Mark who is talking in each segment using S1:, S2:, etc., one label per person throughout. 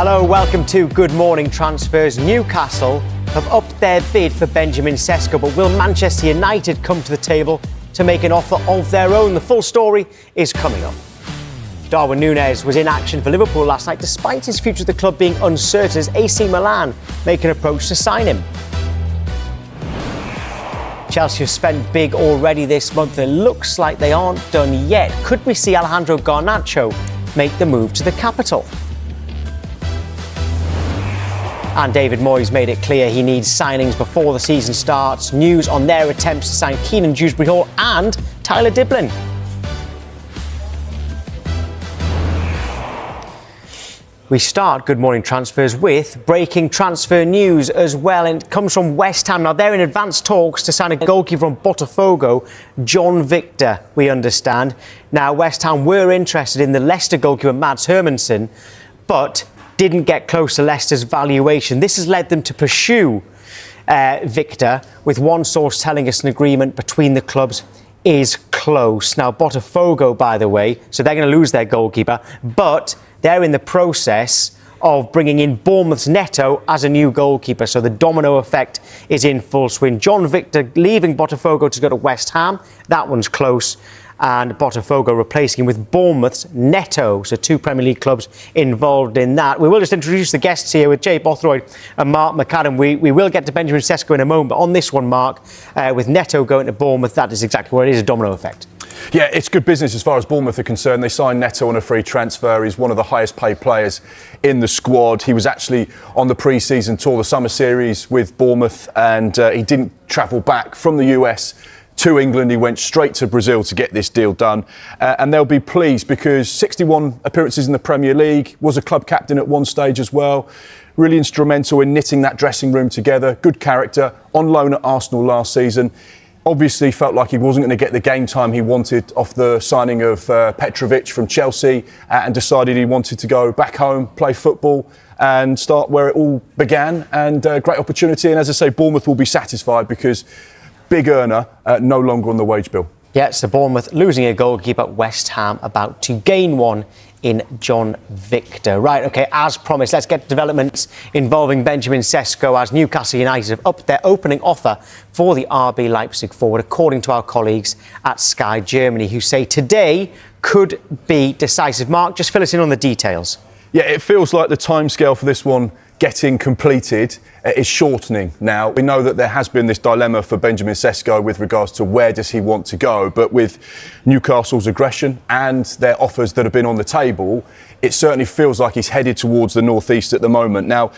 S1: Hello, welcome to Good Morning Transfers. Newcastle have upped their bid for Benjamin Sesko, but will Manchester United come to the table to make an offer of their own? The full story is coming up. Darwin Núñez was in action for Liverpool last night, despite his future at the club being uncertain, as AC Milan make an approach to sign him. Chelsea have spent big already this month. It looks like they aren't done yet. Could we see Alejandro Garnacho make the move to the capital? And David Moyes made it clear he needs signings before the season starts. News on their attempts to sign Keenan Dewsbury-Hall and Tyler Diblin. We start Good Morning Transfers with breaking transfer news as well, and it comes from West Ham. Now, they're in advanced talks to sign a goalkeeper from Botafogo, John Victor, we understand. Now, West Ham were interested in the Leicester goalkeeper, Mads Hermansen, but didn't get close to Leicester's valuation. This has led them to pursue Victor, with one source telling us an agreement between the clubs is close. Now, Botafogo, by the way, so they're going to lose their goalkeeper, but they're in the process of bringing in Bournemouth's Neto as a new goalkeeper. So the domino effect is in full swing. John Victor leaving Botafogo to go to West Ham. That one's close. And Botafogo replacing him with Bournemouth's Neto. So two Premier League clubs involved in that. We will just introduce the guests here with Jay Bothroyd and Mark McAdam. We will get to Benjamin Sesko in a moment. But on this one, Mark, with Neto going to Bournemouth, that is exactly what it is, a domino effect.
S2: Yeah, it's good business as far as Bournemouth are concerned. They signed Neto on a free transfer. He's one of the highest paid players in the squad. He was actually on the pre-season tour, the summer series with Bournemouth, and he didn't travel back from the US to England. He went straight to Brazil to get this deal done, and they'll be pleased because 61 appearances in the Premier League, was a club captain at one stage as well, really instrumental in knitting that dressing room together, good character, on loan at Arsenal last season. Obviously felt like he wasn't going to get the game time he wanted off the signing of Petrovic from Chelsea, and decided he wanted to go back home, play football and start where it all began, and great opportunity. And as I say, Bournemouth will be satisfied because big earner, no longer on the wage bill. Yeah,
S1: so Bournemouth losing a goalkeeper, West Ham about to gain one in John Victor. Right, OK, as promised, let's get developments involving Benjamin Sesko, as Newcastle United have upped their opening offer for the RB Leipzig forward, according to our colleagues at Sky Germany, who say today could be decisive. Mark, just fill us in on the details.
S2: Yeah, it feels like the timescale for this one getting completed is shortening now. We know that there has been this dilemma for Benjamin Sesko with regards to where does he want to go, but with Newcastle's aggression and their offers that have been on the table, it certainly feels like he's headed towards the northeast at the moment. Now,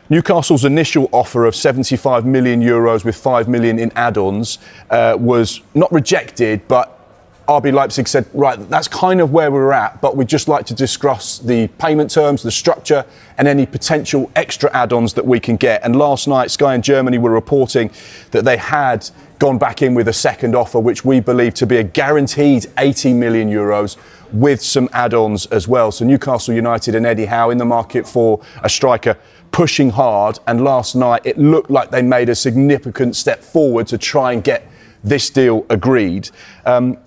S2: Newcastle's initial offer of €75 million with €5 million in add-ons was not rejected, but RB Leipzig said, right, that's kind of where we're at, but we'd just like to discuss the payment terms, the structure, and any potential extra add-ons that we can get. And last night, Sky in Germany were reporting that they had gone back in with a second offer, which we believe to be a guaranteed €80 million with some add-ons as well. So Newcastle United and Eddie Howe in the market for a striker, pushing hard. And last night, it looked like they made a significant step forward to try and get this deal agreed.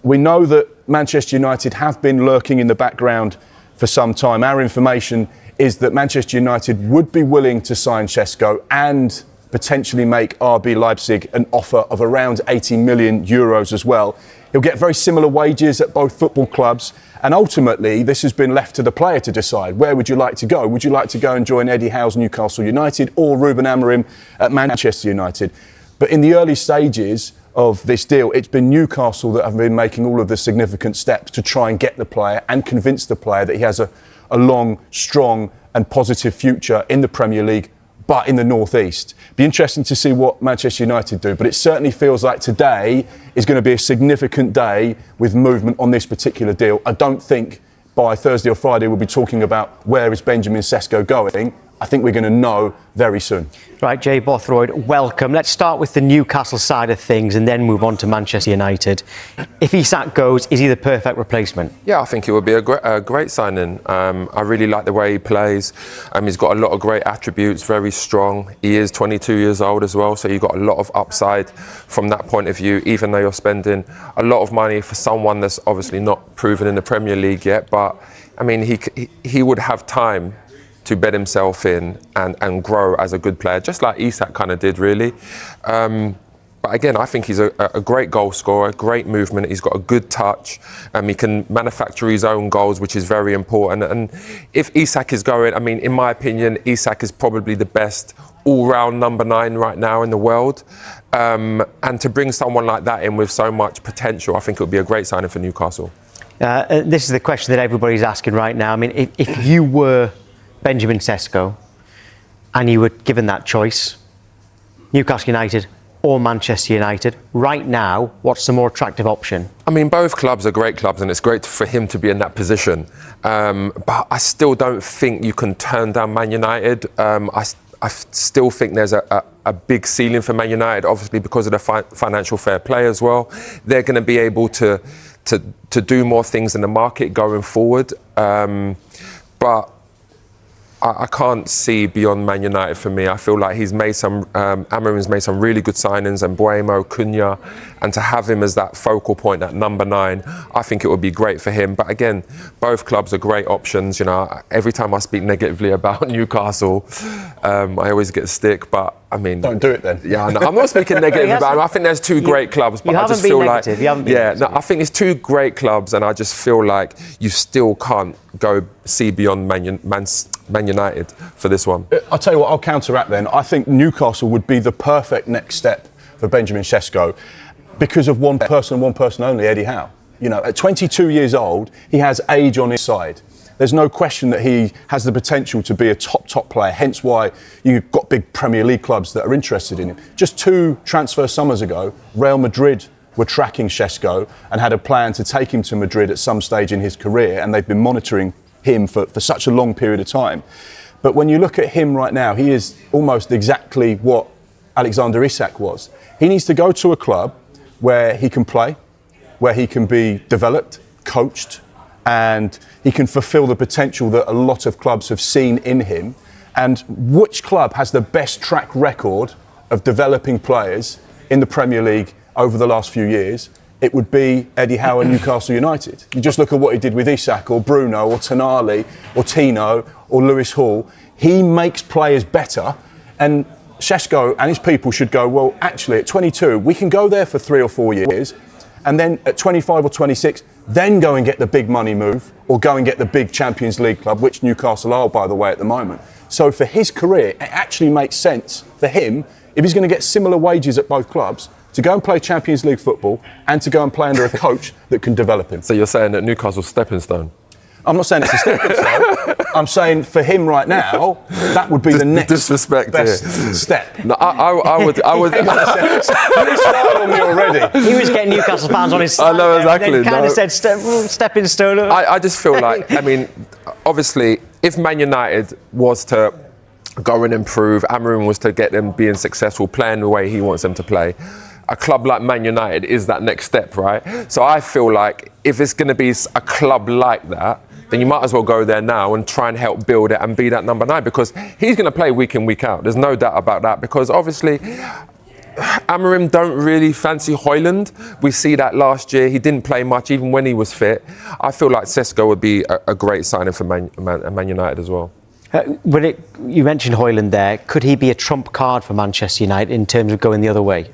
S2: We know that Manchester United have been lurking in the background for some time. Our information is that Manchester United would be willing to sign Cesco and potentially make RB Leipzig an offer of around €80 million as well. He'll get very similar wages at both football clubs, and ultimately this has been left to the player to decide. Where would you like to go? Would you like to go and join Eddie Howe's Newcastle United or Ruben Amorim at Manchester United? But in the early stages of this deal, it's been Newcastle that have been making all of the significant steps to try and get the player and convince the player that he has a long, strong and positive future in the Premier League, but in the North East. Be interesting to see what Manchester United do, but it certainly feels like today is going to be a significant day with movement on this particular deal. I don't think by Thursday or Friday we'll be talking about where is Benjamin Sesko going. I think we're going to know very soon.
S1: Right, Jay Bothroyd, welcome. Let's start with the Newcastle side of things and then move on to Manchester United. If Isak goes, is he the perfect replacement?
S3: Yeah, I think it would be a great signing. I really like the way he plays. He's got a lot of great attributes, very strong. He is 22 years old as well, so you've got a lot of upside from that point of view, even though you're spending a lot of money for someone that's obviously not proven in the Premier League yet. But, I mean, he would have time to bed himself in and grow as a good player, just like Isak kind of did, really. But again, I think he's a great goal scorer, great movement. He's got a good touch. He can manufacture his own goals, which is very important. And if Isak is going, I mean, in my opinion, Isak is probably the best all-round number 9 right now in the world. And to bring someone like that in with so much potential, I think it would be a great signing for Newcastle.
S1: This is the question that everybody's asking right now. I mean, if you were Benjamin Sesko and you were given that choice, Newcastle United or Manchester United, right now, what's the more attractive option?
S3: I mean, both clubs are great clubs, and it's great for him to be in that position. But I still don't think you can turn down Man United. I still think there's a big ceiling for Man United, obviously because of the financial fair play as well. They're going to be able to do more things in the market going forward. But I can't see beyond Man United for me. I feel like he's made some, Amarim's made some really good signings, and Mbeumo, Cunha, and to have him as that focal point, that number 9, I think it would be great for him. But again, both clubs are great options. You know, every time I speak negatively about Newcastle, I always get stick. But I mean,
S2: don't do it then.
S3: Yeah, no, I'm not speaking negative about him. I think there's two great clubs, but I just feel like, I think it's two great clubs, and I just feel like you still can't go see beyond Man United for this one.
S2: I'll tell you what, I'll counteract then. I think Newcastle would be the perfect next step for Benjamin Sesko because of one person only, Eddie Howe. You know, at 22 years old, he has age on his side. There's no question that he has the potential to be a top player, hence why you've got big Premier League clubs that are interested in him. Just 2 transfer summers ago, Real Madrid were tracking Cesco and had a plan to take him to Madrid at some stage in his career, and they've been monitoring him for such a long period of time. But when you look at him right now, he is almost exactly what Alexander Isak was. He needs to go to a club where he can play, where he can be developed, coached, and he can fulfill the potential that a lot of clubs have seen in him. And which club has the best track record of developing players in the Premier League over the last few years? It would be Eddie Howe and Newcastle United. You just look at what he did with Isak or Bruno or Tonali or Tino or Lewis Hall. He makes players better, and Cesco and his people should go, well, actually at 22, we can go there for 3 or 4 years, and then at 25 or 26, then go and get the big money move or go and get the big Champions League club, which Newcastle are, by the way, at the moment. So for his career, it actually makes sense for him, if he's going to get similar wages at both clubs, to go and play Champions League football and to go and play under a coach that can develop him.
S3: So you're saying that Newcastle's stepping stone?
S2: I'm not saying it's a stepping stone. I'm saying for him right now, that would be the next best step.
S3: No, I would. You
S2: started on me already.
S1: He was getting Newcastle fans on his side.
S3: I know exactly.
S1: And kind of said stepping stone.
S3: I just feel like, I mean, obviously, if Man United was to go and improve, Amarim was to get them being successful, playing the way he wants them to play, a club like Man United is that next step, right? So I feel like if it's going to be a club like that, then you might as well go there now and try and help build it and be that number 9, because he's going to play week in, week out. There's no doubt about that, because obviously Amarim don't really fancy Højlund. We see that last year. He didn't play much even when he was fit. I feel like Cesco would be a great signing for Man United as well.
S1: You mentioned Højlund there. Could he be a trump card for Manchester United in terms of going the other way?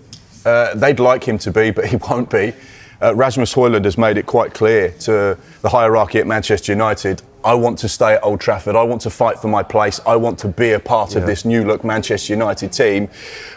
S2: They'd like him to be, but he won't be. Rasmus Højlund has made it quite clear to the hierarchy at Manchester United, I want to stay at Old Trafford, I want to fight for my place, I want to be a part of this new look Manchester United team.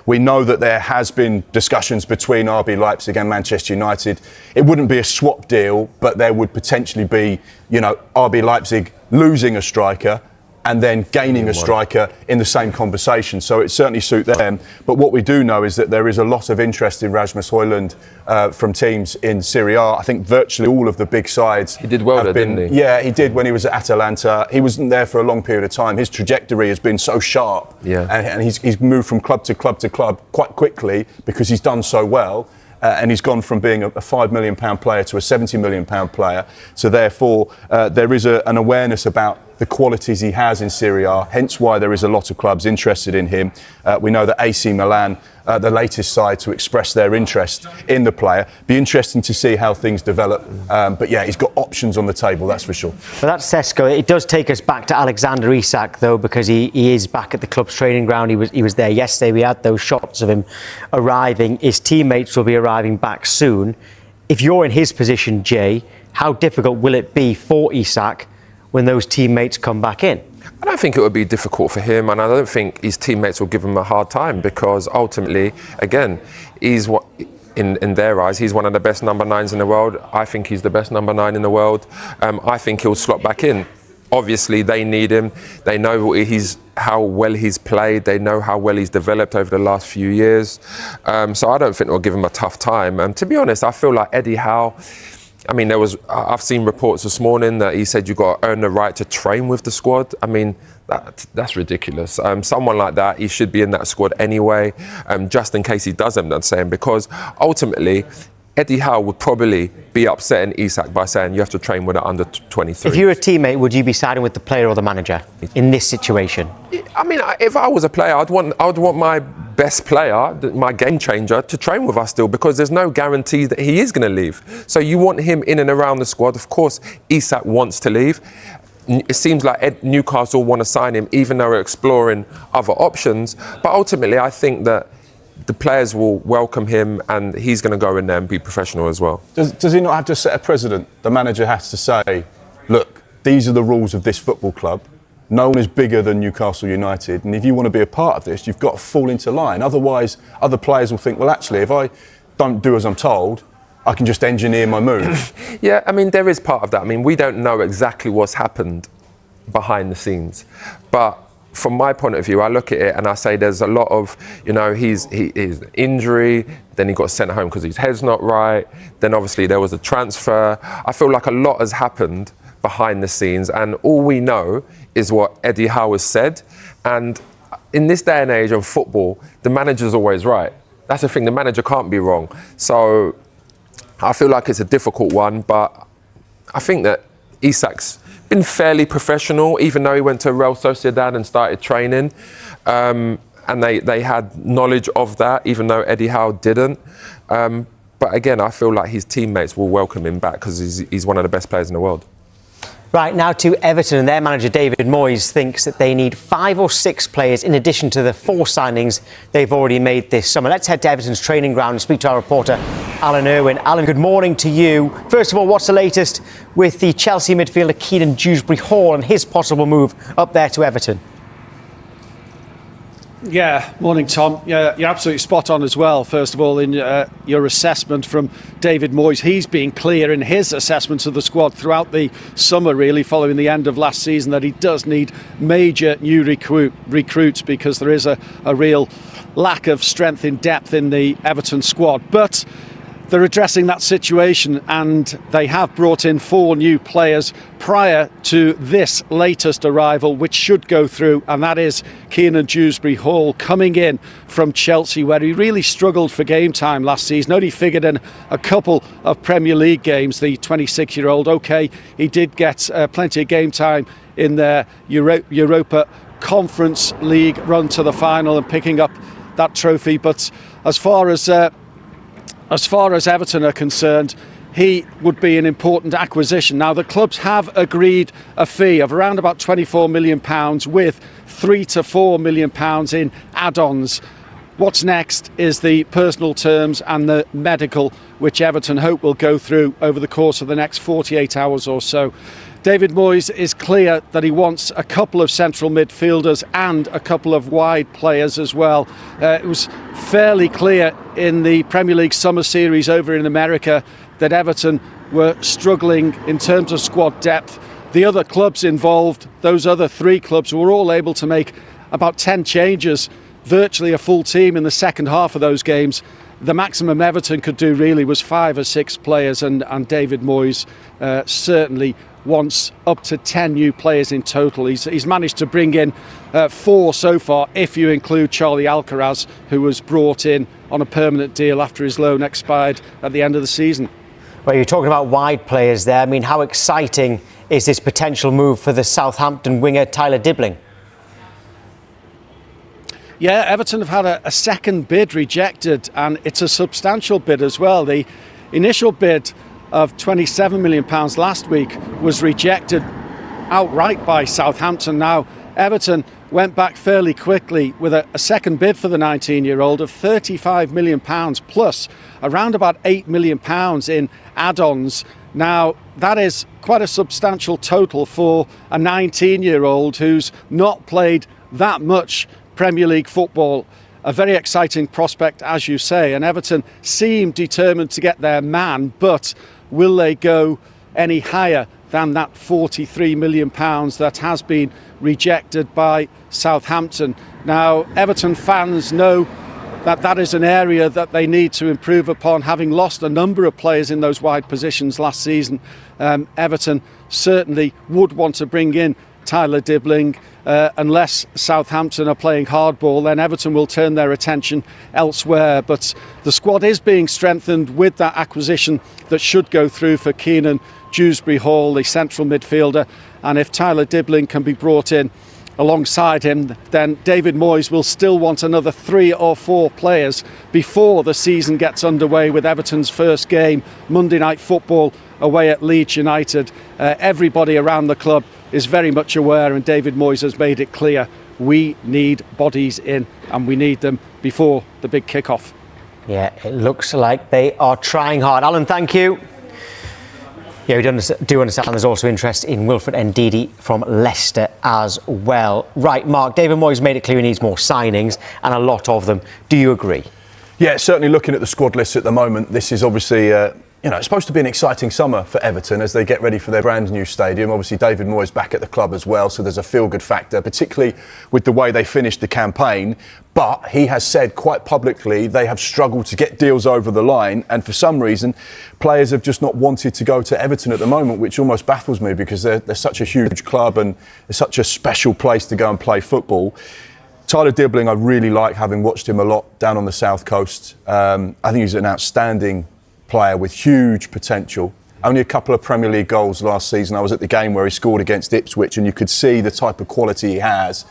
S2: We know that there has been discussions between RB Leipzig and Manchester United. It wouldn't be a swap deal, but there would potentially be, RB Leipzig losing a striker and then gaining a striker in the same conversation. So it certainly suit them. But what we do know is that there is a lot of interest in Rasmus Højlund from teams in Serie A. I think virtually all of the big sides.
S3: He did well there, didn't he?
S2: Yeah, he did when he was at Atalanta. He wasn't there for a long period of time. His trajectory has been so sharp.
S3: Yeah.
S2: And he's moved from club to club to club quite quickly because he's done so well. And he's gone from being a £5 million player to a £70 million player. So therefore, there is an awareness about the qualities he has in Serie A, hence why there is a lot of clubs interested in him. We know that AC Milan, the latest side to express their interest in the player. Be interesting to see how things develop. But yeah, he's got options on the table, that's for sure.
S1: Well, that's Cesco. It does take us back to Alexander Isak, though, because he is back at the club's training ground. He was there yesterday. We had those shots of him arriving. His teammates will be arriving back soon. If you're in his position, Jay, how difficult will it be for Isak when those teammates come back in?
S3: I don't think it would be difficult for him, and I don't think his teammates will give him a hard time, because ultimately, again, he's what, in their eyes, he's one of the best number 9s in the world. I think he's the best number 9 in the world. I think he'll slot back in. Obviously, they need him. They know how well he's played. They know how well he's developed over the last few years. So I don't think it'll give him a tough time. To be honest, I feel like Eddie Howe, I mean, I've seen reports this morning that he said you've got to earn the right to train with the squad. I mean, that's ridiculous. Someone like that, he should be in that squad anyway, just in case he does end up saying, because ultimately, Eddie Howe would probably be upsetting Isak by saying you have to train with an under 23.
S1: If you're a teammate, would you be siding with the player or the manager in this situation?
S3: I mean, if I was a player, I'd want my best player, my game changer, to train with us still, because there's no guarantee that he is going to leave. So you want him in and around the squad. Of course, Isak wants to leave. It seems like Newcastle want to sign him, even though we're exploring other options. But ultimately, I think that the players will welcome him, and he's going to go in there and be professional as well.
S2: Does he not have to set a precedent? The manager has to say, look, these are the rules of this football club. No one is bigger than Newcastle United, and if you want to be a part of this, you've got to fall into line. Otherwise, other players will think, well, actually, if I don't do as I'm told, I can just engineer my move.
S3: Yeah, I mean, there is part of that. I mean, we don't know exactly what's happened behind the scenes, but from my point of view, I look at it and I say there's a lot of, his injury, then he got sent home because his head's not right, then obviously there was a transfer. I feel like a lot has happened behind the scenes, and all we know is what Eddie Howe has said. And in this day and age of football, the manager's always right. That's the thing, the manager can't be wrong. So I feel like it's a difficult one, but I think that Isak's been fairly professional, even though he went to Real Sociedad and started training, and they had knowledge of that, even though Eddie Howe didn't. But again, I feel like his teammates will welcome him back, because he's one of the best players in the world.
S1: Right, now to Everton, and their manager David Moyes thinks that they need 5 or 6 players in addition to the 4 signings they've already made this summer. Let's head to Everton's training ground and speak to our reporter Alan Irwin. Alan, good morning to you. First of all, what's the latest with the Chelsea midfielder Keenan Dewsbury-Hall and his possible move up there to Everton?
S4: Yeah, morning, Tom. Yeah, you're absolutely spot on as well. First of all, in your assessment from David Moyes, he's been clear in his assessments of the squad throughout the summer, really, following the end of last season, that he does need major new recruits, because there is a real lack of strength in depth in the Everton squad. But they're addressing that situation, and they have brought in 4 new players prior to this latest arrival, which should go through, and that is Keenan Dewsbury-Hall, coming in from Chelsea, where he really struggled for game time last season. Only figured in a couple of Premier League games, the 26-year-old. OK, he did get plenty of game time in their Europa Conference League run to the final and picking up that trophy. But as far as Everton are concerned, he would be an important acquisition. Now, the clubs have agreed a fee of around about £24 million, with £3 to £4 million in add-ons. What's next is the personal terms and the medical, which Everton hope will go through over the course of the next 48 hours or so. David Moyes is clear that he wants a couple of central midfielders and a couple of wide players as well. It was fairly clear in the Premier League Summer Series over in America that Everton were struggling in terms of squad depth. The other clubs involved, those other 3 clubs, were all able to make about 10 changes, virtually a full team in the second half of those games. The maximum Everton could do really was 5 or 6 players, and David Moyes certainly wants up to 10 new players in total. He's managed to bring in 4 so far, if you include Charlie Alcaraz, who was brought in on a permanent deal after his loan expired at the end of the season.
S1: Well, you're talking about wide players there. I mean, how exciting is this potential move for the Southampton winger Tyler Dibbling.
S4: Yeah, Everton have had a second bid rejected, and it's a substantial bid as well. The initial bid of £27 million last week was rejected outright by Southampton. Now, Everton went back fairly quickly with a second bid for the 19-year-old of £35 million plus around about £8 million in add-ons. Now, that is quite a substantial total for a 19-year-old who's not played that much Premier League football. A very exciting prospect, as you say, and Everton seem determined to get their man, but will they go any higher than that £43 million that has been rejected by Southampton? Now, Everton fans know that is an area that they need to improve upon, having lost a number of players in those wide positions last season. Everton certainly would want to bring in Tyler Dibbling. Unless Southampton are playing hardball, then Everton will turn their attention elsewhere. But the squad is being strengthened with that acquisition that should go through for Keenan Dewsbury-Hall, the central midfielder. And if Tyler Dibbling can be brought in alongside him, then David Moyes will still want another 3 or 4 players before the season gets underway with Everton's first game, Monday Night Football, away at Leeds United. Everybody around the club is very much aware, and David Moyes has made it clear, we need bodies in, and we need them before the big kick-off.
S1: Yeah, it looks like they are trying hard. Alan, thank you. Yeah, we do understand there's also interest in Wilfred Ndidi from Leicester as well. Right, Mark, David Moyes made it clear he needs more signings, and a lot of them. Do you agree?
S2: Yeah, certainly looking at the squad list at the moment, this is obviously, it's supposed to be an exciting summer for Everton as they get ready for their brand new stadium. Obviously, David Moyes back at the club as well, so there's a feel-good factor, particularly with the way they finished the campaign. But he has said quite publicly they have struggled to get deals over the line, and for some reason, players have just not wanted to go to Everton at the moment, which almost baffles me because they're such a huge club and it's such a special place to go and play football. Tyler Dibbling, I really like, having watched him a lot down on the South Coast. I think he's an outstanding player with huge potential. Only a couple of Premier League goals last season. I was at the game where he scored against Ipswich, and you could see the type of quality he has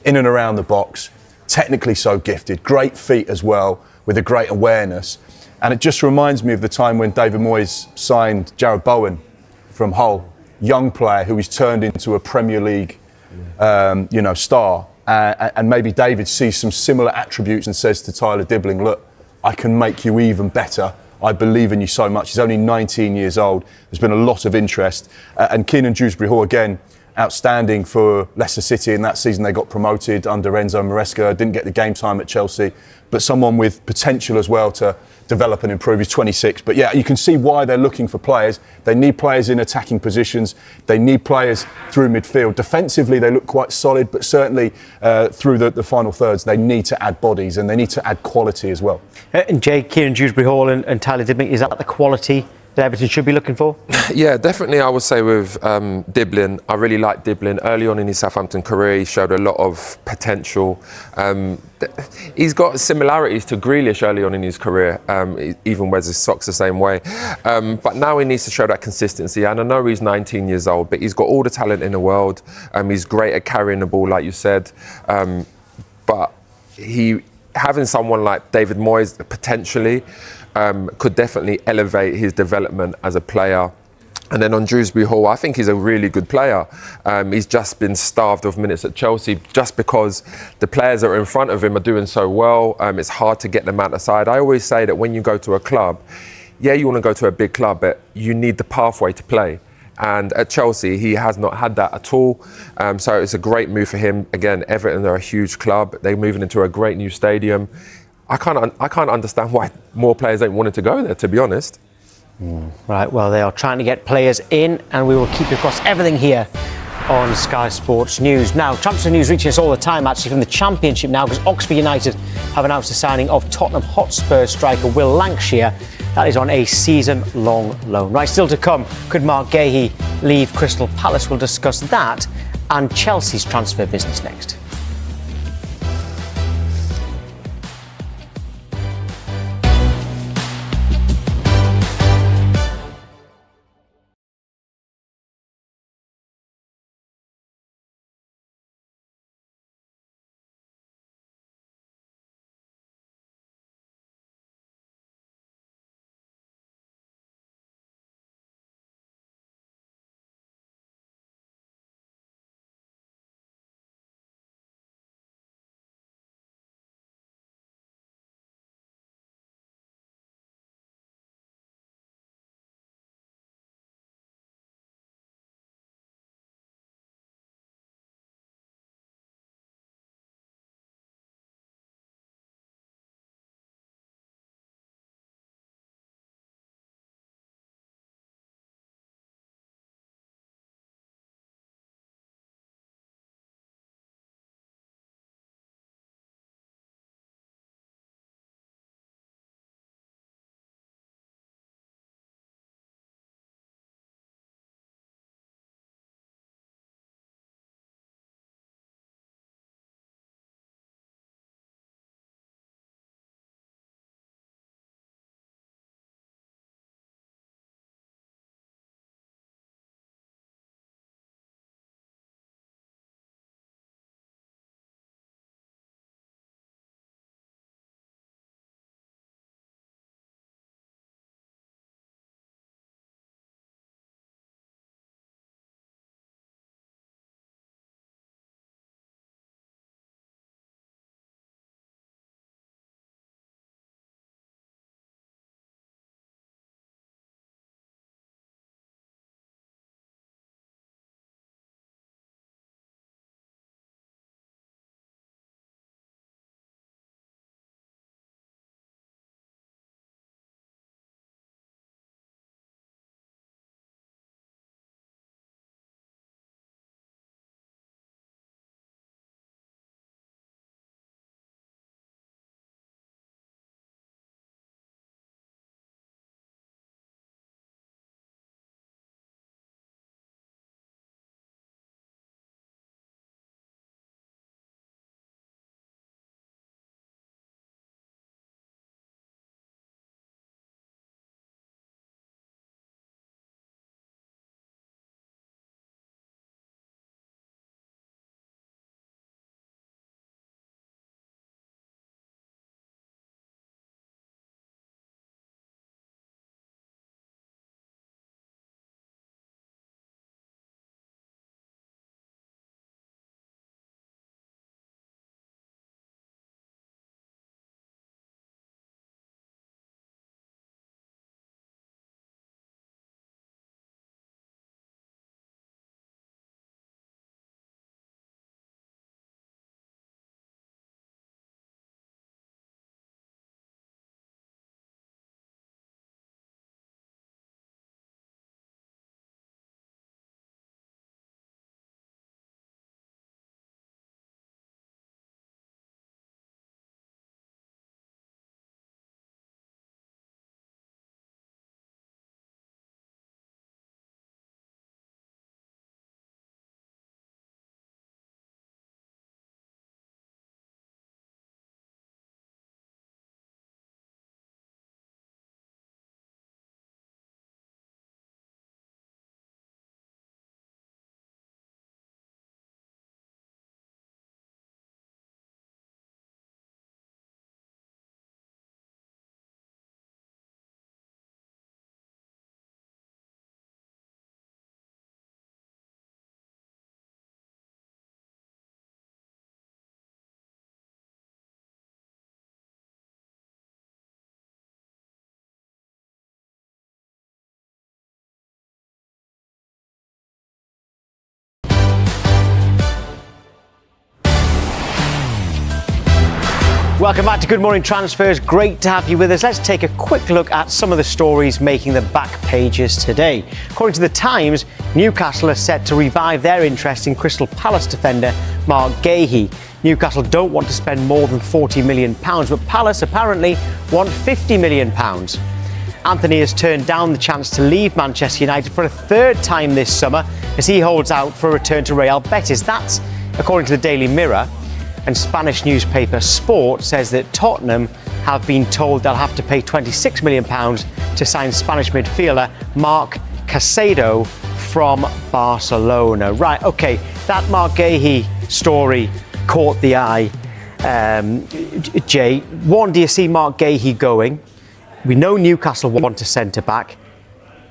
S2: in and around the box. Technically so gifted, great feet as well, with a great awareness. And it just reminds me of the time when David Moyes signed Jarrod Bowen from Hull, young player who he's turned into a Premier League star. And maybe David sees some similar attributes and says to Tyler Dibbling, look, I can make you even better. I believe in you so much. He's only 19 years old. There's been a lot of interest. And Keenan Dewsbury-Hall, again, outstanding for Leicester City. In that season, they got promoted under Enzo Maresca. Didn't get the game time at Chelsea. But someone with potential as well to develop and improve. He's 26. But yeah, you can see why they're looking for players. They need players in attacking positions. They need players through midfield. Defensively, they look quite solid, but certainly through the final thirds, they need to add bodies and they need to add quality as well.
S1: And Jay, Kieran Dewsbury-Hall and Tyler Dibbling, is that the quality that Everton should be looking for?
S3: Yeah, definitely. I would say with Dibbling, I really liked Dibbling. Early on in his Southampton career, he showed a lot of potential. He's got similarities to Grealish early on in his career, even wears his socks the same way. But now he needs to show that consistency. And I know he's 19 years old, but he's got all the talent in the world. He's great at carrying the ball, like you said. But having someone like David Moyes potentially could definitely elevate his development as a player. And then on Dewsbury-Hall, I think he's a really good player. He's just been starved of minutes at Chelsea just because the players that are in front of him are doing so well. It's hard to get them out the side. I always say that when you go to a club, yeah, you want to go to a big club, but you need the pathway to play. And at Chelsea, he has not had that at all. So it's a great move for him. Again, Everton are a huge club. They're moving into a great new stadium. I can't understand why more players ain't wanting to go there, to be honest.
S1: Right, well, they are trying to get players in, and we will keep you across everything here on Sky Sports News. Now, transfer news reaching us all the time, actually, from the Championship now, because Oxford United have announced the signing of Tottenham Hotspur striker Will Lancashire. That is on a season-long loan. Right, still to come, could Mark Gahey leave Crystal Palace? We'll discuss that and Chelsea's transfer business next. Welcome back to Good Morning Transfers. Great to have you with us. Let's take a quick look at some of the stories making the back pages today. According to The Times, Newcastle are set to revive their interest in Crystal Palace defender Mark Gahey. Newcastle don't want to spend more than £40 million, but Palace apparently want £50 million. Anthony has turned down the chance to leave Manchester United for a third time this summer as he holds out for a return to Real Betis. That's according to the Daily Mirror. And Spanish newspaper Sport says that Tottenham have been told they'll have to pay £26 million to sign Spanish midfielder Marc Cesco from Barcelona. Right, OK, that Mark Gahey story caught the eye. Jay, one, do you see Mark Gahey going? We know Newcastle want a centre-back,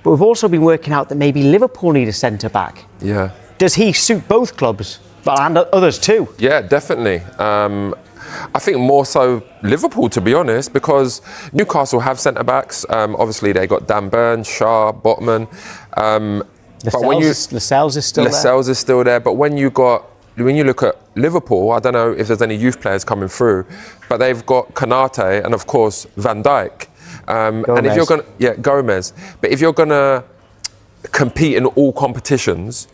S1: but we've also been working out that maybe Liverpool need a centre-back.
S3: Yeah.
S1: Does he suit both clubs? Well, and others too.
S3: Yeah, definitely. I think more so Liverpool, to be honest, because Newcastle have centre-backs. Obviously, they got Dan Burn, Shaw, Botman.
S1: Lascelles is still there.
S3: Lascelles is still there. But when you look at Liverpool, I don't know if there's any youth players coming through, but they've got Konate and, of course, Van Dijk. And if you're going to... Gomez. But if you're going to compete in all competitions,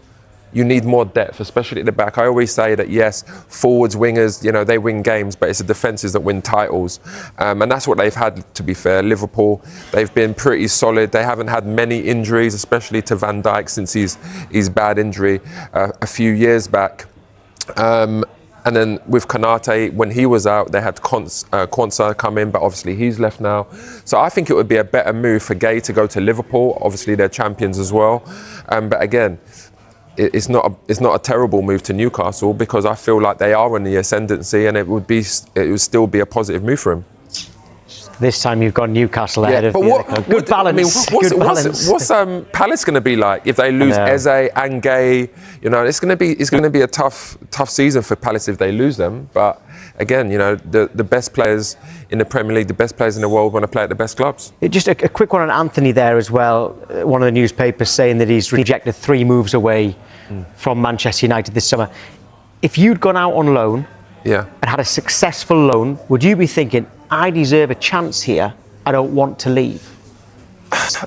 S3: you need more depth, especially at the back. I always say that, yes, forwards, wingers, they win games, but it's the defences that win titles. And that's what they've had, to be fair. Liverpool, they've been pretty solid. They haven't had many injuries, especially to Van Dijk since his bad injury a few years back. And then with Konate, when he was out, they had Quansah come in, but obviously he's left now. So I think it would be a better move for Gay to go to Liverpool. Obviously, they're champions as well. But again, it's not a terrible move to Newcastle because I feel like they are in the ascendancy, and it would still be a positive move for him.
S1: This time you've got Newcastle ahead of the other club. Good balance.
S3: What's Palace going to be like if they lose Eze and Gay? It's going to be a tough season for Palace if they lose them. But again, the best players in the Premier League, the best players in the world want to play at the best clubs.
S1: Just a quick one on Anthony there as well. One of the newspapers saying that he's rejected 3 moves away from Manchester United this summer. If you'd gone out on loan and had a successful loan, would you be thinking, I deserve a chance here, I don't want to leave?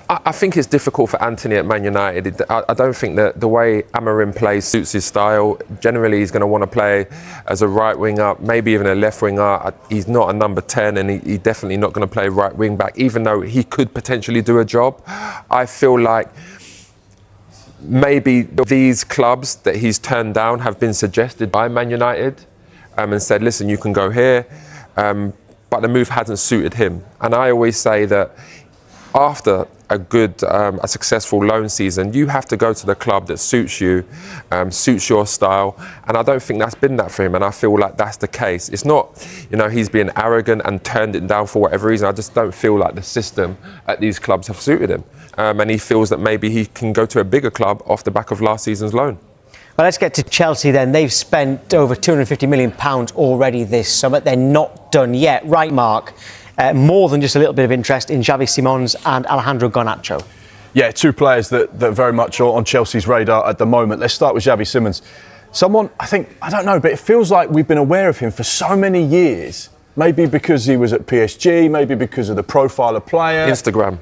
S3: I think it's difficult for Anthony at Man United. I don't think that the way Amorim plays suits his style. Generally, he's going to want to play as a right winger, maybe even a left winger. He's not a number 10, and he's definitely not going to play right wing back, even though he could potentially do a job. I feel like maybe these clubs that he's turned down have been suggested by Man United and said, listen, you can go here. But the move hasn't suited him. And I always say that after a successful loan season, you have to go to the club that suits you, suits your style. And I don't think that's been that for him. And I feel like that's the case. It's not, he's being arrogant and turned it down for whatever reason. I just don't feel like the system at these clubs have suited him. And he feels that maybe he can go to a bigger club off the back of last season's loan.
S1: Well, let's get to Chelsea then. They've spent over £250 million already this summer. They're not done yet. Right, Mark? More than just a little bit of interest in Xavi Simons and Alejandro Garnacho.
S2: Yeah, 2 players that very much are on Chelsea's radar at the moment. Let's start with Xavi Simons. Someone, I don't know, but it feels like we've been aware of him for so many years. Maybe because he was at PSG, maybe because of the profile of player.
S3: Instagram.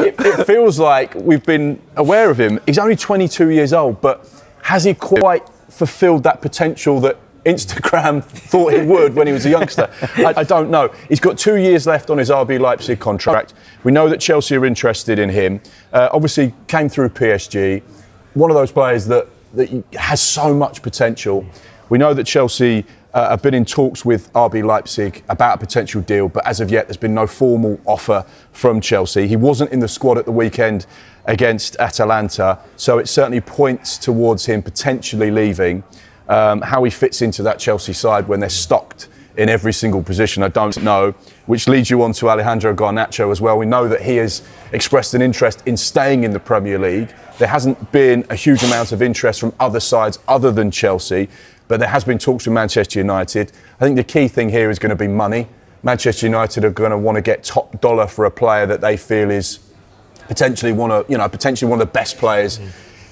S2: It feels like we've been aware of him. He's only 22 years old, but has he quite fulfilled that potential that Instagram thought he would when he was a youngster? I don't know. He's got 2 years left on his RB Leipzig contract. We know that Chelsea are interested in him. Obviously came through PSG. One of those players that has so much potential. We know that Chelsea have been in talks with RB Leipzig about a potential deal, but as of yet there's been no formal offer from Chelsea. He wasn't in the squad at the weekend against Atalanta, so it certainly points towards him potentially leaving. How he fits into that Chelsea side when they're stocked in every single position, I don't know, which leads you on to Alejandro Garnacho as well. We know that he has expressed an interest in staying in the Premier League. There hasn't been a huge amount of interest from other sides other than Chelsea, but there has been talks with Manchester United. I think the key thing here is going to be money. Manchester United are going to want to get top dollar for a player that they feel is potentially one of the best players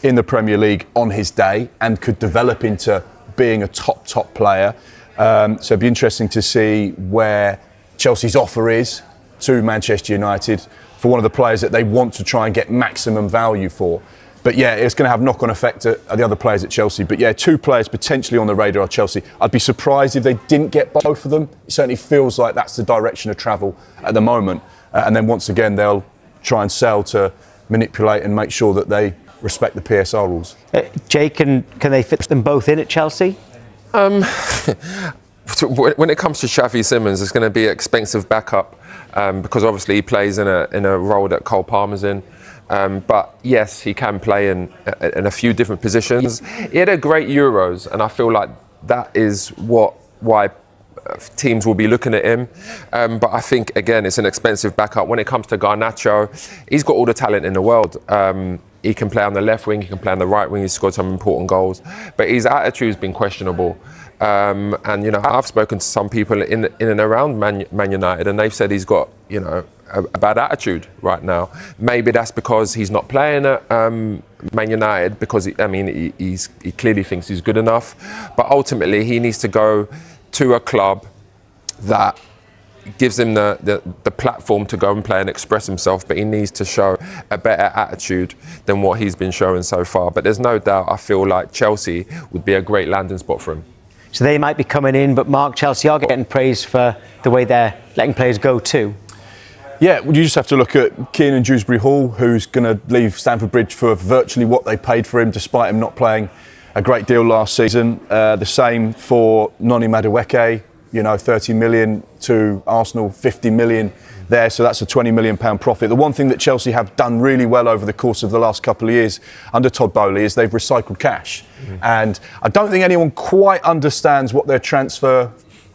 S2: in the Premier League on his day and could develop into being a top player. So it'd be interesting to see where Chelsea's offer is to Manchester United for one of the players that they want to try and get maximum value for. But yeah, it's going to have knock-on effect at the other players at Chelsea. But yeah, 2 players potentially on the radar of Chelsea. I'd be surprised if they didn't get both of them. It certainly feels like that's the direction of travel at the moment. And then once again, they'll try and sell to manipulate and make sure that they respect the PSR rules.
S1: Jake, can they fit them both in at Chelsea?
S3: When it comes to Xavi Simons, it's going to be an expensive backup because obviously he plays in a role that Cole Palmer's in. But yes, he can play in a few different positions. He had a great Euros, and I feel like that is why teams will be looking at him. But I think, again, it's an expensive backup. When it comes to Garnacho, he's got all the talent in the world. He can play on the left wing, he can play on the right wing, he's scored some important goals. But his attitude's been questionable. And, you know, I've spoken to some people in and around Man United, and they've said he's got, you know, a bad attitude right now. Maybe that's because he's not playing at Man United, because, he clearly thinks he's good enough. But ultimately, he needs to go to a club that gives him the platform to go and play and express himself, but he needs to show a better attitude than what he's been showing so far. But there's no doubt, I feel like Chelsea would be a great landing spot for him.
S1: So they might be coming in, but Mark, Chelsea are getting praised for the way they're letting players go too.
S2: Yeah, well, you just have to look at Kiernan Dewsbury-Hall, who's going to leave Stamford Bridge for virtually what they paid for him, despite him not playing a great deal last season. The same for Noni Madueke, you know, 30 million to Arsenal, 50 million there, so that's a £20 million profit. The one thing that Chelsea have done really well over the course of the last couple of years under Todd Boehly is they've recycled cash. And I don't think anyone quite understands what their transfer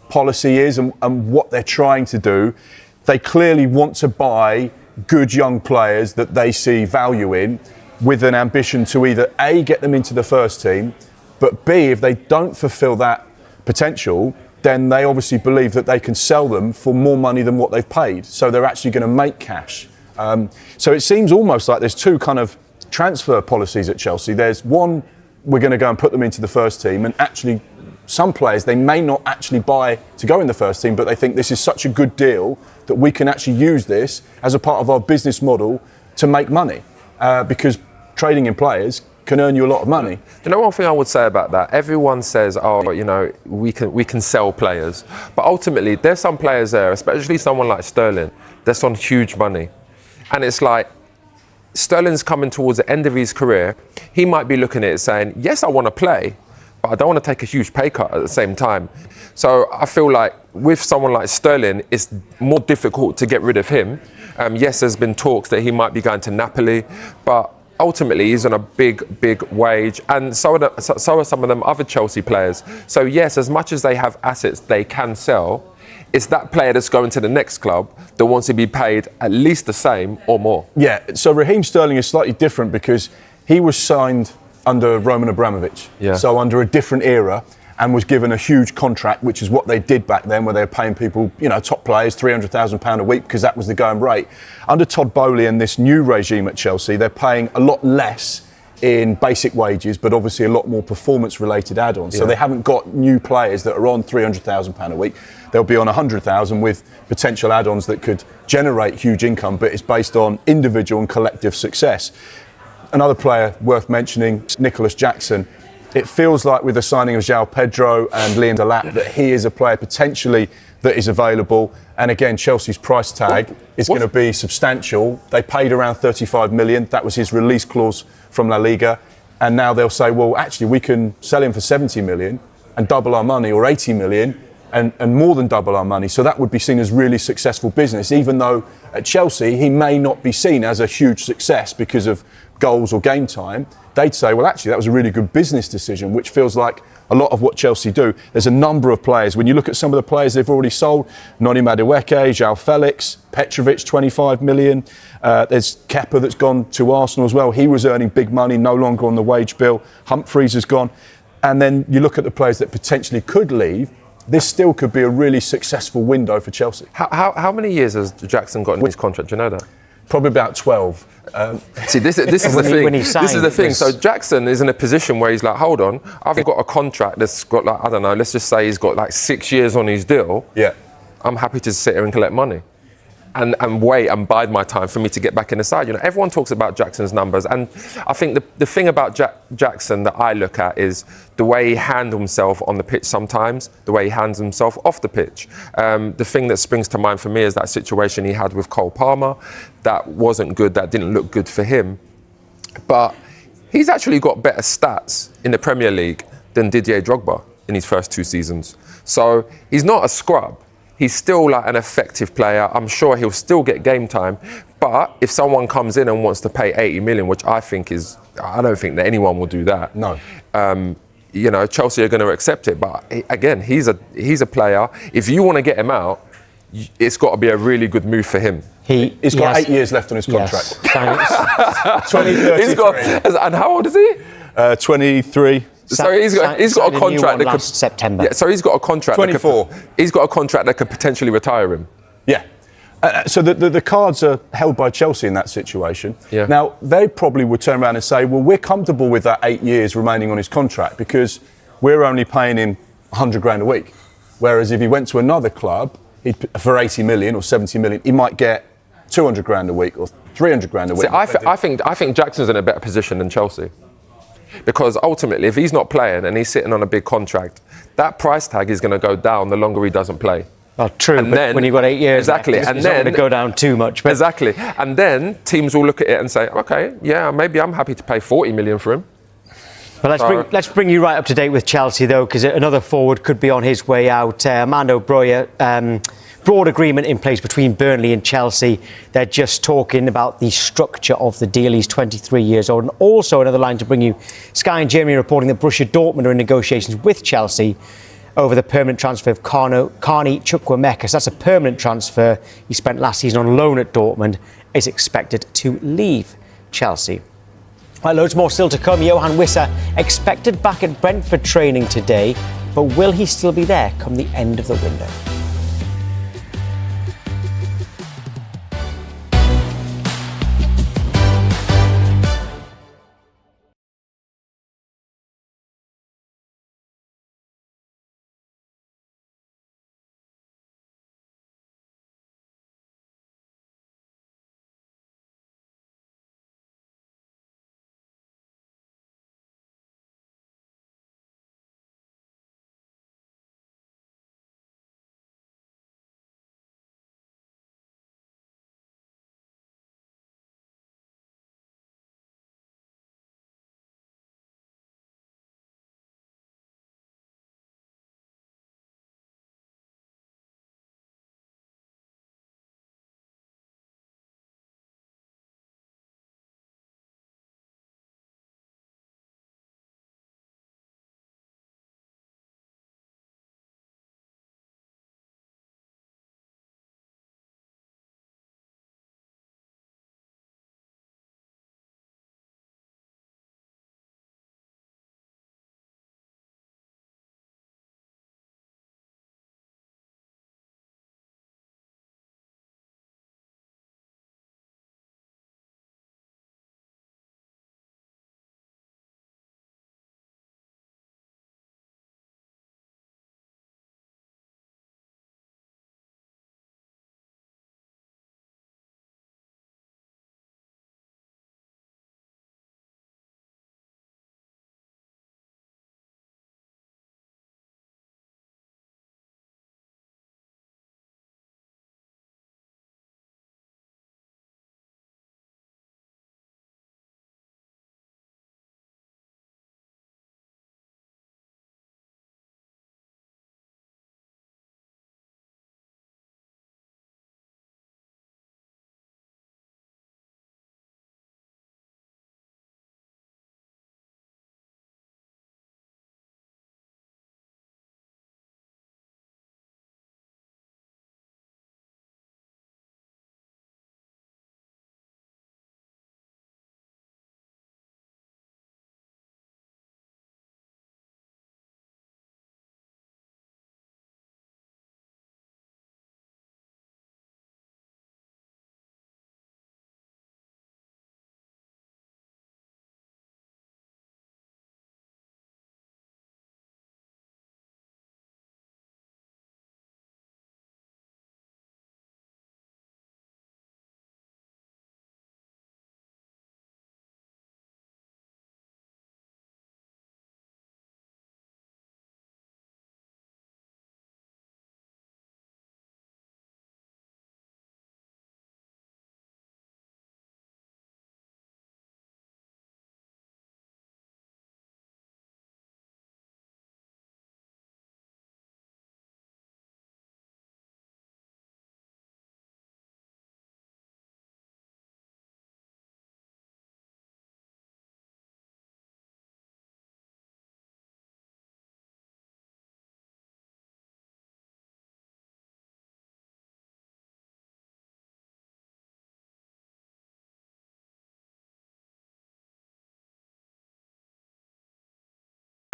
S2: policy is and what they're trying to do. They clearly want to buy good young players that they see value in, with an ambition to either A, get them into the first team, but B, if they don't fulfil that potential, then they obviously believe that they can sell them for more money than what they've paid. So they're actually going to make cash. So it seems almost like there's 2 kind of transfer policies at Chelsea. There's one, we're going to go and put them into the first team, and actually some players they may not actually buy to go in the first team, but they think this is such a good deal that we can actually use this as a part of our business model to make money, because trading in players can earn you a lot of money.
S3: You know, one thing I would say about that, everyone says, oh, you know, we can sell players. But ultimately, there's some players there, especially someone like Sterling, that's on huge money. And it's like, Sterling's coming towards the end of his career. He might be looking at it saying, yes, I want to play, but I don't want to take a huge pay cut at the same time. So I feel like with someone like Sterling, it's more difficult to get rid of him. Yes, there's been talks that he might be going to Napoli, but ultimately he's on a big wage, and so are some of them other Chelsea players. So yes, as much as they have assets they can sell, it's that player that's going to the next club that wants to be paid at least the same or more.
S2: Yeah, so Raheem Sterling is slightly different because he was signed under Roman Abramovich, so under a different era, and was given a huge contract, which is what they did back then, where they were paying people, you know, top players, £300,000 a week, because that was the going rate. Under Todd Boehly and this new regime at Chelsea, they're paying a lot less in basic wages, but obviously a lot more performance-related add-ons. So they haven't got new players that are on £300,000 a week. They'll be on £100,000 with potential add-ons that could generate huge income, but it's based on individual and collective success. Another player worth mentioning, Nicholas Jackson. It feels like with the signing of João Pedro and Liam Delap that he is a player potentially that is available. And again, Chelsea's price tag is going to be substantial. They paid around 35 million. That was his release clause from La Liga. And now they'll say, well, actually, we can sell him for 70 million and double our money, or 80 million and more than double our money. So that would be seen as really successful business, even though at Chelsea, he may not be seen as a huge success because of goals or game time. They'd say, well, actually, that was a really good business decision, which feels like a lot of what Chelsea do. There's a number of players. When you look at some of the players they've already sold, Noni Madueke, João Felix, Petrovic, 25 million. There's Kepa that's gone to Arsenal as well. He was earning big money, no longer on the wage bill. Humphreys has gone. And then you look at the players that potentially could leave. This still could be a really successful window for Chelsea.
S3: How many years has Jackson got in his contract? Do you know that?
S2: Probably about 12.
S3: See, this is the
S1: When he-
S3: thing.
S1: when he
S3: This is
S1: signed,
S3: the thing.
S1: it
S3: So
S1: was-
S3: Jackson is in a position where he's like, hold on, I've got a contract that's got like, I don't know, let's just say he's got like 6 years on his deal.
S2: Yeah.
S3: I'm happy to sit here and collect money. And wait and bide my time for me to get back in the side. You know, everyone talks about Jackson's numbers, and I think the thing about Jackson that I look at is the way he handles himself on the pitch sometimes, the way he handles himself off the pitch. The thing that springs to mind for me is that situation he had with Cole Palmer. That wasn't good, that didn't look good for him. But he's actually got better stats in the Premier League than Didier Drogba in his first 2 seasons. So he's not a scrub. He's still like an effective player. I'm sure he'll still get game time. But if someone comes in and wants to pay 80 million, which I don't think that anyone will do that.
S2: No.
S3: You know, Chelsea are going to accept it. But again, he's a player. If you want to get him out, it's got to be a really good move for him.
S2: He's got 8 years left on his contract.
S1: Yes.
S2: 2033.
S3: And how old is he?
S2: 23.
S3: So he's got a contract that could
S1: September.
S3: Yeah, so he's got a contract.
S2: 24.
S3: He's got a contract that could potentially retire him.
S2: Yeah. So the cards are held by Chelsea in that situation.
S3: Yeah.
S2: Now, they probably would turn around and say, well, we're comfortable with that 8 years remaining on his contract because we're only paying him 100 grand a week. Whereas if he went to another club, for 80 million or 70 million, he might get 200 grand a week or 300 grand a week.
S3: See, I think Jackson's in a better position than Chelsea. Because ultimately, if he's not playing and he's sitting on a big contract, that price tag is going to go down the longer he doesn't play.
S1: Well, true,
S3: And
S1: but
S3: then-
S1: when you've got 8 years,
S3: Exactly,
S1: it's
S3: and
S1: not
S3: then-
S1: going to go down too much. But
S3: Exactly. And then teams will look at it and say, okay, yeah, maybe I'm happy to pay 40 million for him.
S1: But let's bring you right up to date with Chelsea, though, because another forward could be on his way out. Armando Broja, broad agreement in place between Burnley and Chelsea. They're just talking about the structure of the deal. He's 23 years old. And also another line to bring you, Sky and Germany reporting that Borussia Dortmund are in negotiations with Chelsea over the permanent transfer of Carney Chukwuemeka. So that's a permanent transfer. He spent last season on loan at Dortmund. Is expected to leave Chelsea. Right, loads more still to come. Yoane Wissa expected back at Brentford training today, but will he still be there come the end of the window?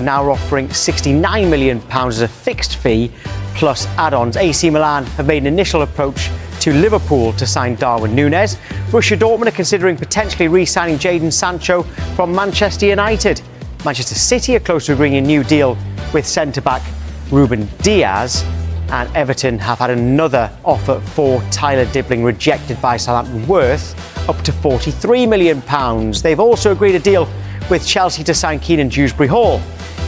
S1: now offering £69 million as a fixed fee plus add-ons. AC Milan have made an initial approach to Liverpool to sign Darwin Núñez. Borussia Dortmund are considering potentially re-signing Jadon Sancho from Manchester United. Manchester City are close to agreeing a new deal with centre-back Ruben Diaz. And Everton have had another offer for Tyler Dibbling rejected by Southampton, worth up to £43 million. They've also agreed a deal with Chelsea to sign Keenan Dewsbury-Hall.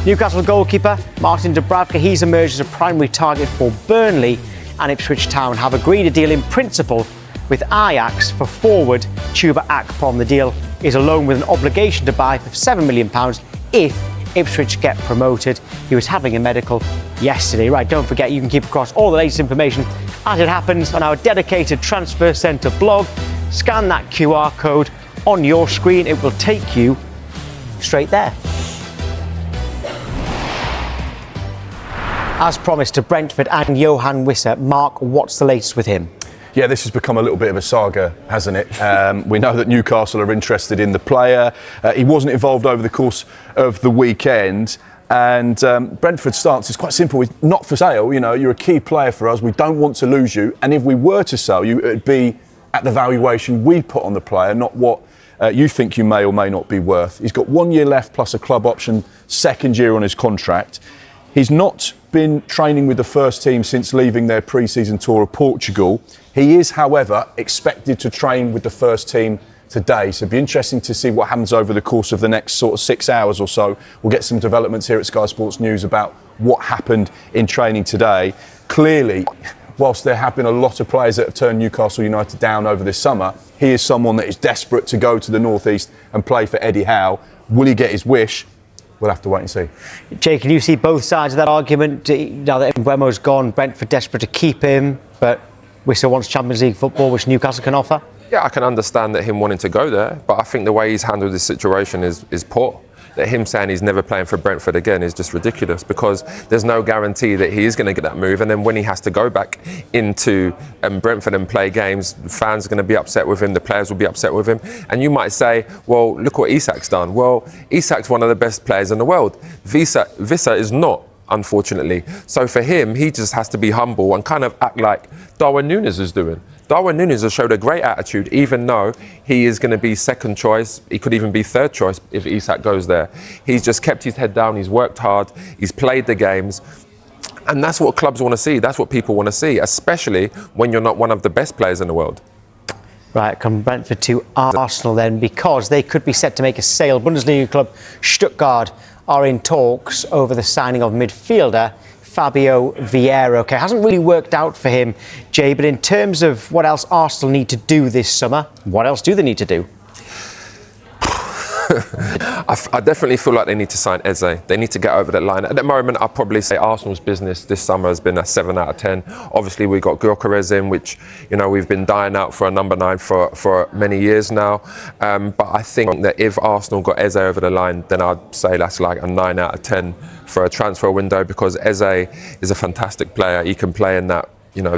S1: Newcastle goalkeeper Martin Dubravka, he's emerged as a primary target for Burnley, and Ipswich Town have agreed a deal in principle with Ajax for forward Chuba Akpom. The deal is a loan with an obligation to buy for £7 million if Ipswich get promoted. He was having a medical yesterday. Right, don't forget you can keep across all the latest information as it happens on our dedicated Transfer Centre blog. Scan that QR code on your screen. It will take you straight there. As promised, to Brentford and Yoane Wissa. Mark, what's the latest with him?
S2: Yeah, this has become a little bit of a saga, hasn't it? We know that Newcastle are interested in the player. He wasn't involved over the course of the weekend. And Brentford's stance is quite simple. It's not for sale. You know, you're a key player for us. We don't want to lose you. And if we were to sell you, it'd be at the valuation we put on the player, not what you think you may or may not be worth. He's got 1 year left plus a club option, second year on his contract. He's not been training with the first team since leaving their pre-season tour of Portugal. He is, however, expected to train with the first team today. So it'll be interesting to see what happens over the course of the next sort of 6 hours or so. We'll get some developments here at Sky Sports News about what happened in training today. Clearly, whilst there have been a lot of players that have turned Newcastle United down over this summer, he is someone that is desperate to go to the North East and play for Eddie Howe. Will he get his wish? We'll have to wait and see.
S1: Jay, can you see both sides of that argument? Now that Mbeumo's gone, Brentford desperate to keep him, but Wissa wants Champions League football, which Newcastle can offer?
S3: Yeah, I can understand that him wanting to go there, but I think the way he's handled this situation is poor. That him saying he's never playing for Brentford again is just ridiculous, because there's no guarantee that he is going to get that move, and then when he has to go back into Brentford and play games, fans are going to be upset with him, the players will be upset with him, and you might say, well, look what Isak's done. Well, Isak's one of the best players in the world. Wissa is not, unfortunately. So for him, he just has to be humble and kind of act like Darwin Núñez is doing. Darwin Núñez has showed a great attitude, even though he is going to be second choice. He could even be third choice if Isak goes there. He's just kept his head down, he's worked hard, he's played the games. And that's what clubs want to see, that's what people want to see, especially when you're not one of the best players in the world.
S1: Right, come Brentford to Arsenal then, because they could be set to make a sale. Bundesliga club Stuttgart are in talks over the signing of midfielder Fabio Vieira. Okay, hasn't really worked out for him, Jay, but in terms of what else Arsenal need to do this summer, what else do they need to do?
S3: I definitely feel like they need to sign Eze. They need to get over that line. At the moment, I'll probably say Arsenal's business this summer has been a 7 out of 10. Obviously, we've got Goalkeeper in, which, you know, we've been dying out for a number 9 for many years now. But I think that if Arsenal got Eze over the line, then I'd say that's like a 9 out of 10 for a transfer window, because Eze is a fantastic player. He can play in that, you know,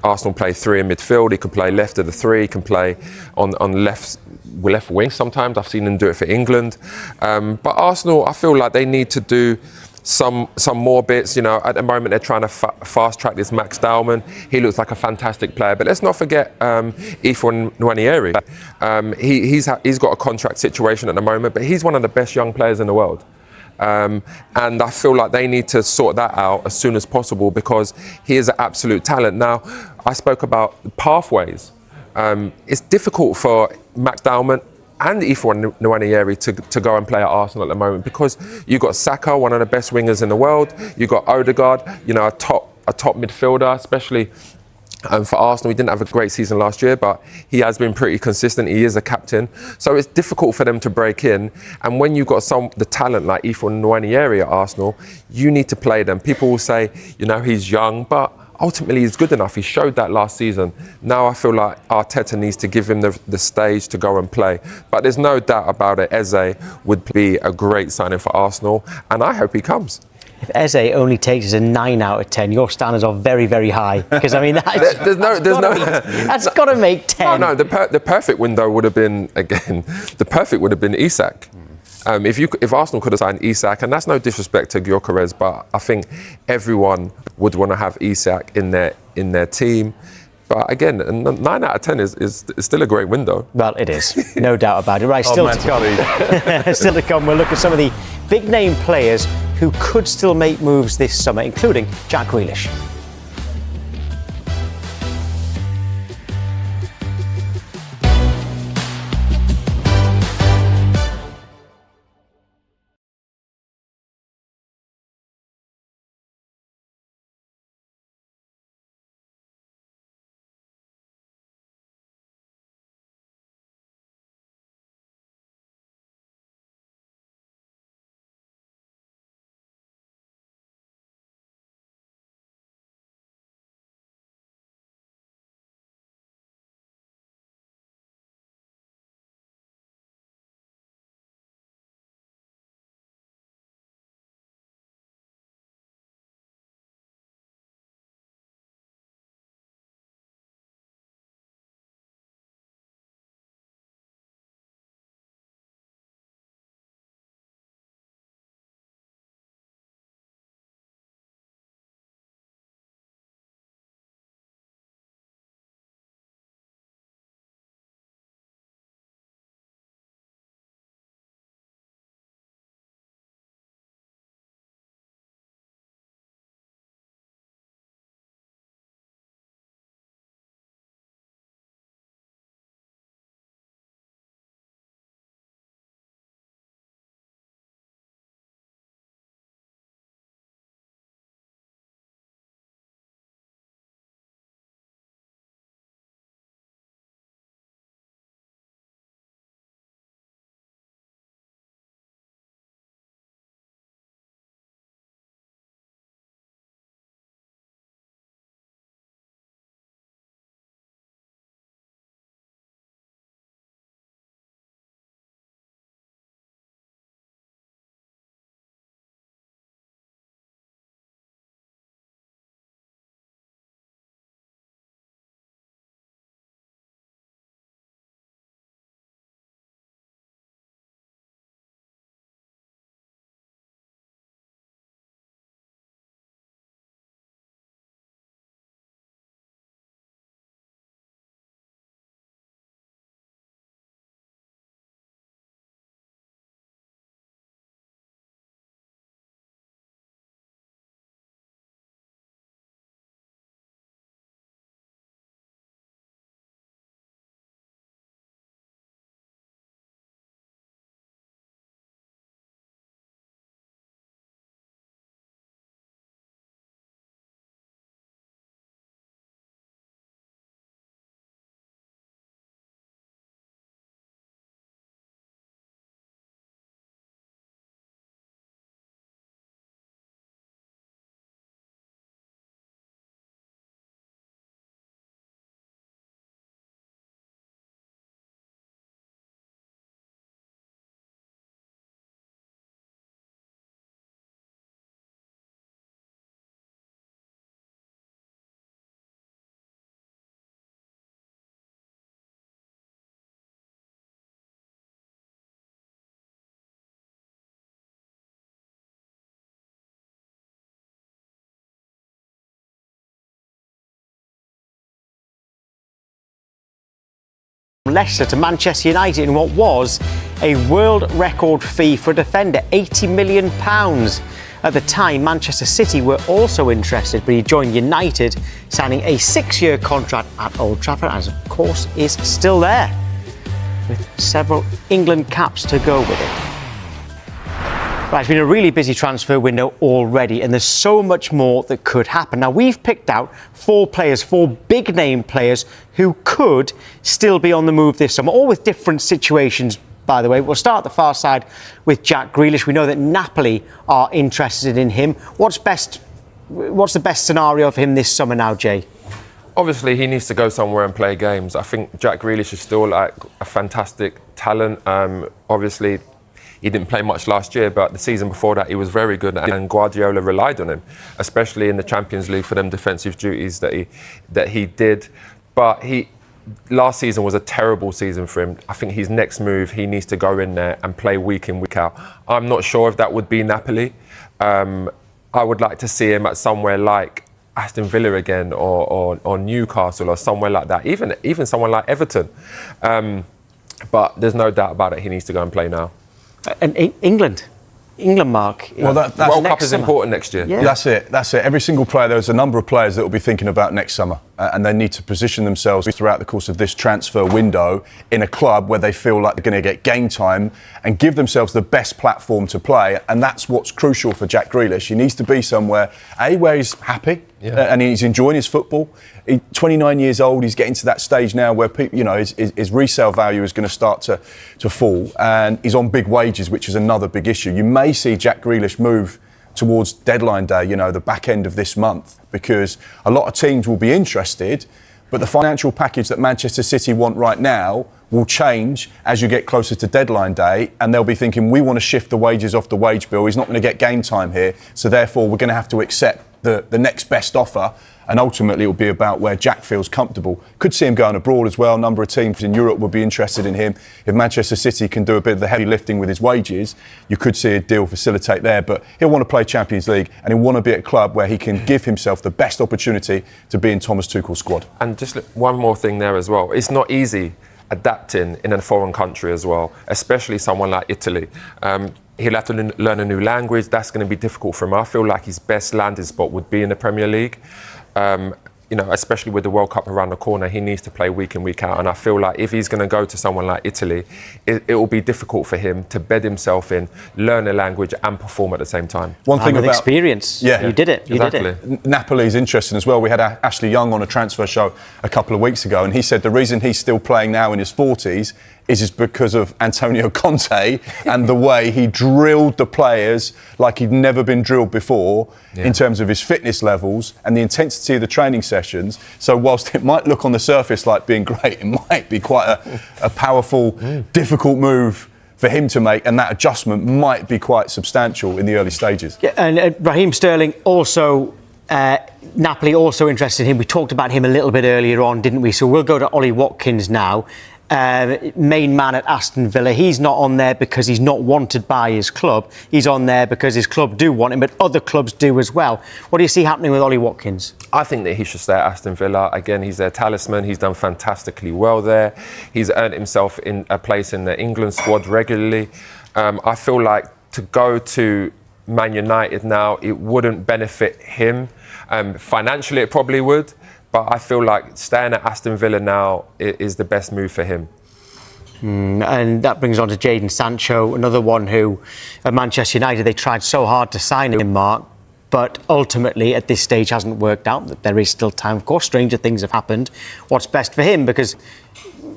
S3: Arsenal play 3 in midfield. He can play left of the 3. He can play on left wing sometimes. I've seen him do it for England. But Arsenal, I feel like they need to do some more bits. You know, at the moment they're trying to fast track this Max Dowman. He looks like a fantastic player. But let's not forget Ifon Nwanieri. He's got a contract situation at the moment, but he's one of the best young players in the world. And I feel like they need to sort that out as soon as possible, because he is an absolute talent. Now, I spoke about pathways. It's difficult for Max Dowman and Ifon Nwanieri to go and play at Arsenal at the moment, because you've got Saka, one of the best wingers in the world. You've got Odegaard, you know, a top midfielder, especially. For Arsenal, he didn't have a great season last year, but he has been pretty consistent. He is a captain. So it's difficult for them to break in. And when you've got the talent like Ifon Nwanieri at Arsenal, you need to play them. People will say, you know, he's young, but ultimately he's good enough. He showed that last season. Now I feel like Arteta needs to give him the stage to go and play. But there's no doubt about it, Eze would be a great signing for Arsenal, and I hope he comes.
S1: If Eze only takes us a 9 out of 10, your standards are very, very high. Because I mean, that's got to make 10.
S3: No, the perfect window would have been, again, the perfect would have been Isak. If Arsenal could have signed Isak, and that's no disrespect to Gyökeres, but I think everyone would want to have Isak in their team. But again, 9 out of 10 is still a great window.
S1: Well, it is, no doubt about it. Right, still to come. Still to come, we'll look at some of the big-name players who could still make moves this summer, including Jack Grealish. Leicester to Manchester United in what was a world record fee for a defender, £80 million. At the time, Manchester City were also interested, but he joined United, signing a 6-year contract at Old Trafford, as of course is still there, with several England caps to go with it. Right, it's been a really busy transfer window already, and there's so much more that could happen. Now, we've picked out 4 big-name players who could still be on the move this summer, all with different situations, by the way. We'll start at the far side with Jack Grealish. We know that Napoli are interested in him. What's the best scenario for him this summer now, Jay?
S3: Obviously, he needs to go somewhere and play games. I think Jack Grealish is still like a fantastic talent. Obviously, he didn't play much last year, but the season before that, he was very good, and Guardiola relied on him, especially in the Champions League for them defensive duties that he did. But last season was a terrible season for him. I think his next move, he needs to go in there and play week in, week out. I'm not sure if that would be Napoli. I would like to see him at somewhere like Aston Villa again, or Newcastle, or somewhere like that. Even someone like Everton. But there's no doubt about it. He needs to go and play now.
S1: And England, Mark.
S2: Well, that's
S3: World Cup is
S1: summer.
S3: important next year.
S1: Yeah.
S2: That's it. Every single player, there's a number of players that will be thinking about next summer, and they need to position themselves throughout the course of this transfer window in a club where they feel like they're going to get game time and give themselves the best platform to play. And that's what's crucial for Jack Grealish. He needs to be somewhere, where he's happy and he's enjoying his football. He's 29 years old. He's getting to that stage now where people, his resale value is going to start to fall, and he's on big wages, which is another big issue. You may see Jack Grealish move towards deadline day, the back end of this month, because a lot of teams will be interested, but the financial package that Manchester City want right now will change as you get closer to deadline day, and they'll be thinking, we want to shift the wages off the wage bill. He's not going to get game time here, so therefore we're going to have to accept the next best offer, and ultimately it will be about where Jack feels comfortable. Could see him going abroad as well. A number of teams in Europe would be interested in him. If Manchester City can do a bit of the heavy lifting with his wages, you could see a deal facilitate there. But he'll want to play Champions League, and he'll want to be at a club where he can give himself the best opportunity to be in Thomas Tuchel's squad.
S3: And just one more thing there as well. It's not easy adapting in a foreign country as well, especially someone like Italy. He'll have to learn a new language. That's going to be difficult for him. I feel like his best landing spot would be in the Premier League. Especially with the World Cup around the corner, he needs to play week in, week out. And I feel like if he's going to go to someone like Italy, it will be difficult for him to bed himself in, learn a language and perform at the same time.
S1: One thing about experience. You did it.
S2: Napoli's interesting as well. We had Ashley Young on a transfer show a couple of weeks ago, and he said the reason he's still playing now in his 40s is because of Antonio Conte and the way he drilled the players like he'd never been drilled before in terms of his fitness levels and the intensity of the training sessions. So whilst it might look on the surface like being great, it might be quite a powerful, difficult move for him to make, and that adjustment might be quite substantial in the early stages.
S1: Yeah, and Raheem Sterling also... Napoli also interested in him. We talked about him a little bit earlier on, didn't we? So we'll go to Ollie Watkins now. Main man at Aston Villa. He's not on there because he's not wanted by his club. He's on there because his club do want him, but other clubs do as well. What do you see happening with Ollie Watkins?
S3: I think that he should stay at Aston Villa. Again, he's their talisman. He's done fantastically well there. He's earned himself in a place in the England squad regularly. I feel like to go to Man United now, it wouldn't benefit him. Financially, it probably would. But I feel like staying at Aston Villa now is the best move for him.
S1: And that brings on to Jadon Sancho, another one who, at Manchester United, they tried so hard to sign him, Mark, but ultimately at this stage hasn't worked out. That there is still time. Of course, stranger things have happened. What's best for him? Because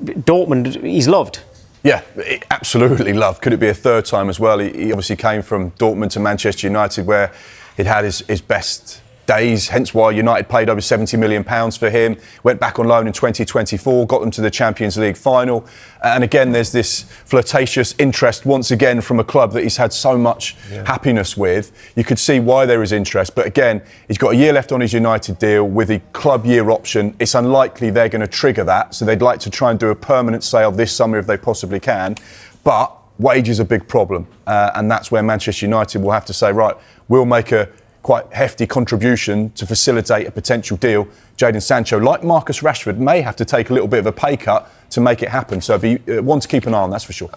S1: Dortmund, he's loved.
S2: Yeah, absolutely loved. Could it be a third time as well? He obviously came from Dortmund to Manchester United, where he'd had his best days, hence why United paid over £70 million for him. Went back on loan in 2024, got them to the Champions League final. And again, there's this flirtatious interest once again from a club that he's had so much happiness with. You could see why there is interest. But again, he's got a year left on his United deal with a club year option. It's unlikely they're going to trigger that. So they'd like to try and do a permanent sale this summer if they possibly can. But wage is a big problem. And that's where Manchester United will have to say, right, we'll make a quite hefty contribution to facilitate a potential deal. Jadon Sancho, like Marcus Rashford, may have to take a little bit of a pay cut to make it happen. So one to keep an eye on, that's for sure.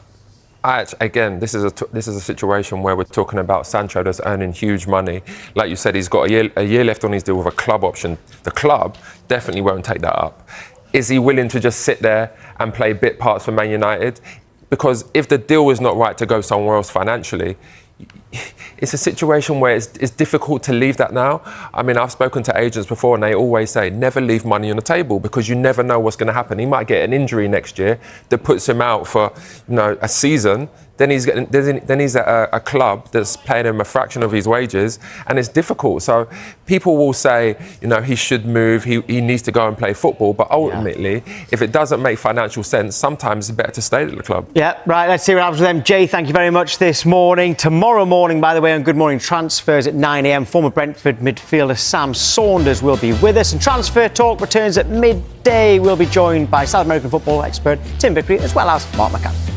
S3: Again, this is a situation where we're talking about Sancho that's earning huge money. Like you said, he's got a year left on his deal with a club option. The club definitely won't take that up. Is he willing to just sit there and play bit parts for Man United? Because if the deal is not right to go somewhere else financially, it's a situation where it's difficult to leave that now. I mean, I've spoken to agents before and they always say never leave money on the table because you never know what's going to happen. He might get an injury next year that puts him out for a season. then he's at a club that's paying him a fraction of his wages, and it's difficult. So people will say, you know, he should move, he needs to go and play football, but ultimately, if it doesn't make financial sense, sometimes it's better to stay at the club.
S1: Yeah, right, let's see what happens with them. Jay, thank you very much this morning. Tomorrow morning, by the way, on Good Morning Transfers at 9 a.m, former Brentford midfielder Sam Saunders will be with us, and Transfer Talk returns at midday. We'll be joined by South American football expert Tim Vickery, as well as Mark McCann.